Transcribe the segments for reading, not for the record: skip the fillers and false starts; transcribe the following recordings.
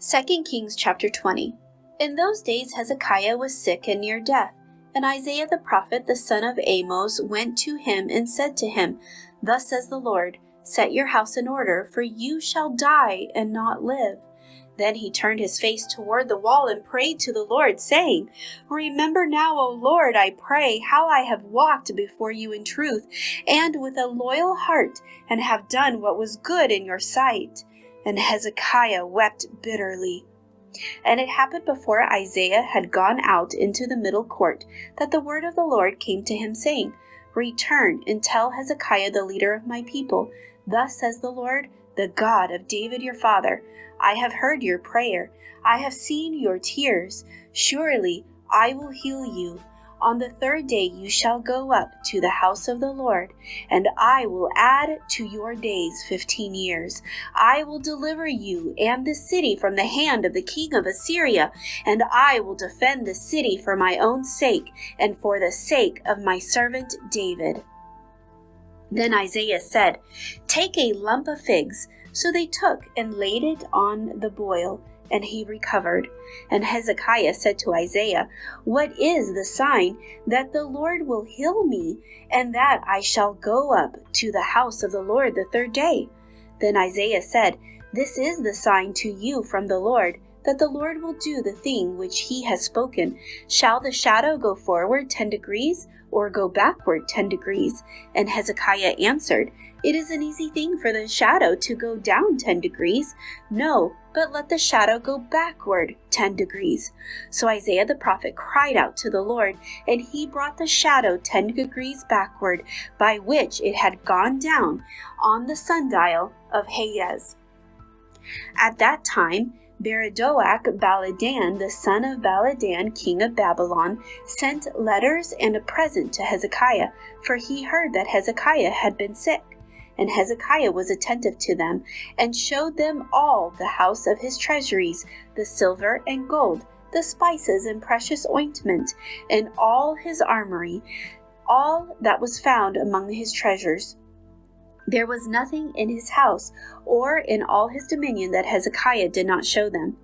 2 Kings chapter 20. In those days Hezekiah was sick and near death, and Isaiah the prophet, the son of Amos, went to him and said to him, Thus says the Lord, Set your house in order, for you shall die and not live. Then he turned his face toward the wall and prayed to the Lord, saying, Remember now, O Lord, I pray, how I have walked before you in truth and with a loyal heart, and have done what was good in your sight. And Hezekiah wept bitterly. And it happened before Isaiah had gone out into the middle court, that the word of the Lord came to him, saying, Return and tell Hezekiah the leader of my people, Thus says the Lord, the God of David your father, I have heard your prayer, I have seen your tears. Surely I will heal you. On the third day you shall go up to the house of the Lord, and I will add to your days 15 years. I will deliver you and the city from the hand of the king of Assyria, and I will defend the city for my own sake and for the sake of my servant David. Then Isaiah said, Take a lump of figs. So they took and laid it on the boil, and he recovered. And Hezekiah said to Isaiah, What is the sign that the Lord will heal me, and that I shall go up to the house of the Lord the third day? Then Isaiah said, This is the sign to you from the Lord, that the Lord will do the thing which he has spoken. Shall the shadow go forward 10 degrees, or go backward 10 degrees? And Hezekiah answered, It is an easy thing for the shadow to go down 10 degrees. No, but let the shadow go backward 10 degrees. So Isaiah the prophet cried out to the Lord, and he brought the shadow 10 degrees backward, by which it had gone down on the sundial of Hayez. At that time, Beredoak Baladan, the son of Baladan, king of Babylon, sent letters and a present to Hezekiah, for he heard that Hezekiah had been sick. And Hezekiah was attentive to them, and showed them all the house of his treasuries, the silver and gold, the spices and precious ointment, and all his armory, all that was found among his treasures. There was nothing in his house or in all his dominion that Hezekiah did not show them.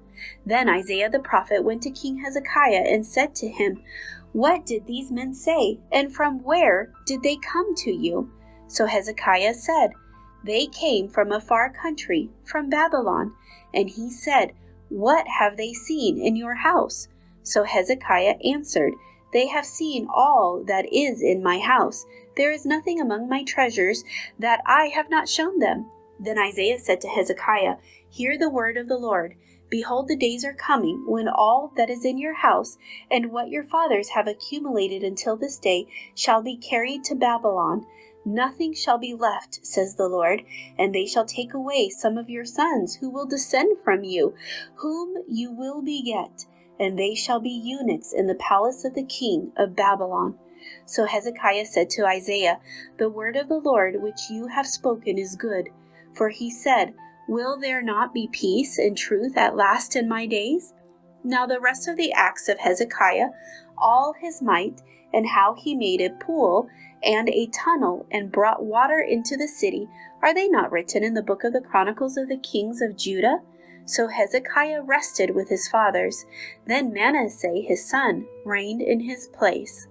Then Isaiah the prophet went to King Hezekiah and said to him, What did these men say, and from where did they come to you? So Hezekiah said, They came from a far country, from Babylon. And he said, What have they seen in your house? So Hezekiah answered, They have seen all that is in my house. There is nothing among my treasures that I have not shown them. Then Isaiah said to Hezekiah, Hear the word of the Lord. Behold, the days are coming, when all that is in your house, and what your fathers have accumulated until this day, shall be carried to Babylon. Nothing shall be left, says the Lord, and they shall take away some of your sons who will descend from you, whom you will beget, and they shall be eunuchs in the palace of the king of Babylon. So Hezekiah said to Isaiah, The word of the Lord which you have spoken is good. For he said, Will there not be peace and truth at last in my days? Now the rest of the acts of Hezekiah, all his might, and how he made a pool and a tunnel and brought water into the city, are they not written in the book of the Chronicles of the kings of Judah? So Hezekiah rested with his fathers. Then Manasseh his son reigned in his place.